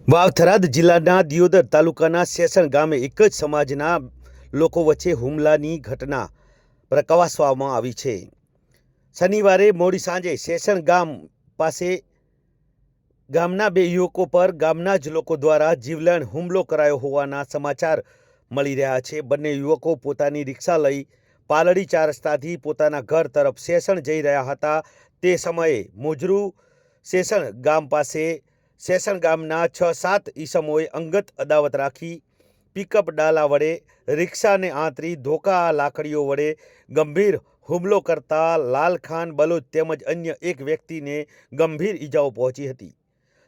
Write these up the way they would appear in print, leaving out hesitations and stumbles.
વાવ-થરાદ જિલ્લાના દિયોદર તાલુકાના શેષણ ગામે એક જ સમાજના લોકો વચ્ચે હુમલાની ઘટના પ્રકાશવામાં આવી છે। શનિવારે મોડી સાંજે શેષણ ગામ પાસે ગામના બે યુવકો પર ગામના જ લોકો દ્વારા જીવલેણ હુમલો કરાયો હોવાના સમાચાર મળી રહ્યા છે। બંને યુવકો પોતાની રિક્ષા લઈ પાલડી 4 રસ્તાથી પોતાના ઘર તરફ શેષણ જઈ રહ્યા હતા। તે સમયે મોજરૂ શેષણ ગામ પાસે શેષણ ગામના 6-7 ઈસમોએ અંગત અદાવત રાખી પિકઅપ ડાલા વડે રિક્ષાને આંતરી ધોકા લાકડીઓ વડે ગંભીર હુમલો કરતા લાલખાન બલોચ તેમજ અન્ય એક વ્યક્તિને ગંભીર ઈજાઓ પહોંચી હતી।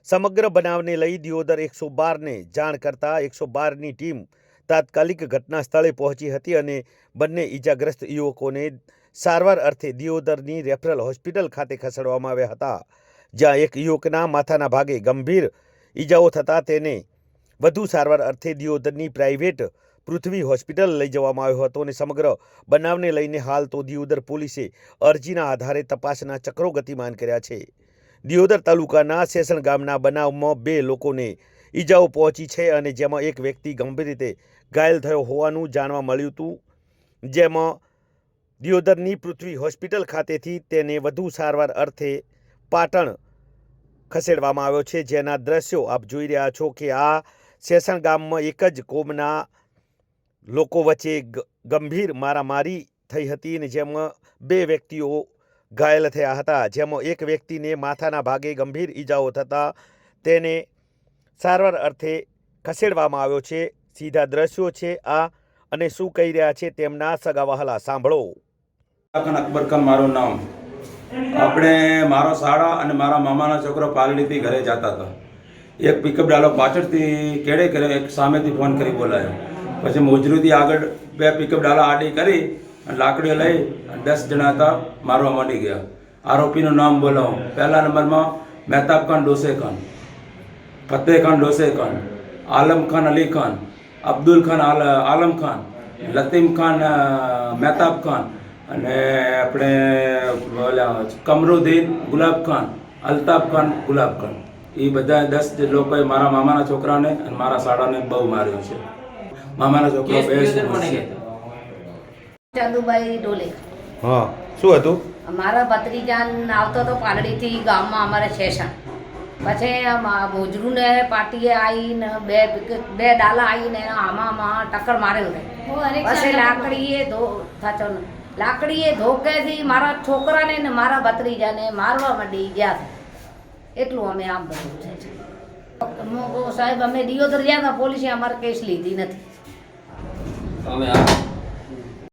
સમગ્ર બનાવને લઈ દિયોદર 112ને જાણ કરતા 112ની ટીમ તાત્કાલિક ઘટના સ્થળે પહોંચી હતી અને બંને ઈજાગ્રસ્ત યુવકોને સારવાર અર્થે દિયોદરની રેફરલ હોસ્પિટલ ખાતે ખસેડવામાં આવ્યા હતા, જ્યાં એક યુવકના માથાના ભાગે ગંભીર ઈજાઓ થતાં તેને વધુ સારવાર અર્થે દિયોદરની પ્રાઇવેટ પૃથ્વી હોસ્પિટલ લઈ જવામાં આવ્યો હતો અને સમગ્ર બનાવને લઈને હાલ તો દિયોદર પોલીસે અરજીના આધારે તપાસના ચક્રો ગતિમાન કર્યા છે। દિયોદર તાલુકાના શેષણ ગામના બનાવમાં 2 લોકોને ઈજાઓ પહોંચી છે અને જેમાં એક વ્યક્તિ ગંભીર રીતે ઘાયલ થયો હોવાનું જાણવા મળ્યું હતું, જેમાં દિયોદરની પૃથ્વી હોસ્પિટલ ખાતેથી તેને વધુ સારવાર અર્થે પાટણ ખસેડવામાં આવ્યો છે। જેના દ્રશ્યો આપ જોઈ રહ્યા છો કે આ શેષણ ગામમાં એક જ કોમના લોકો વચ્ચે ગંભીર મારામારી થઈ હતી અને જેમાં 2 વ્યક્તિઓ ઘાયલ થયા હતા, જેમાં એક વ્યક્તિને માથાના ભાગે ગંભીર ઈજાઓ થતાં તેને સારવાર અર્થે ખસેડવામાં આવ્યો છે। સીધા દ્રશ્યો છે આ અને શું કહી રહ્યા છે તેમના સગાવહાલા, સાંભળો। અકબર ખાન મારું નામ। આપણે મારો શાળા અને મારા મામાના છોકરો પાલડીથી ઘરે જતા હતા। એક પિકઅપ ડાલો પાછળથી કેડે કર્યો, એક સામેથી ફોન કરી બોલાયો। પછી મોજરૂથી આગળ 2 પિકઅપ ડાલા આડી કરી અને લાકડીઓ લઈ 10 જણા હતા મારવા માંડી ગયા। આરોપીનું નામ બોલાવું। પહેલા નંબરમાં મહેતાબ ખાન ડોસે ખાન, ફતેહ ખાન ડોસે ખાન, આલમ ખાન અલી ખાન, અબ્દુલ ખાન આલમ ખાન, લતીમ ખાન મહેતાબ ખાન અને આપણે બોલ્યા કમરુદ્દીન ગુલાબ ખાન, અલ્તાફ ખાન ગુલાબ ખાન, એ બધા 10 લોકોએ મારા મામાના છોકરાને અને મારા શાળાને બહુ માર્યો છે। મામાના છોકરો ચાંદુભાઈ ડોલે। હા, શું હતું? મારા ભત્રીજાન આવતો તો પાલડીથી ગામમાં અમારે શેષણ, પછી મોજરૂને પાટીએ આવીને બે ડાલા આવીને આમાં ટક્કર મારેલ રહે। પછી લાકડીએ ધોકેથી મારા છોકરાને ને મારા ભત્રીજાને મારવા માંડી ગયા। એટલું અમે આમ બધું છે સાહેબ। અમે દિયોદર ગયા હતા, પોલીસે અમારે કેસ લીધી નથી।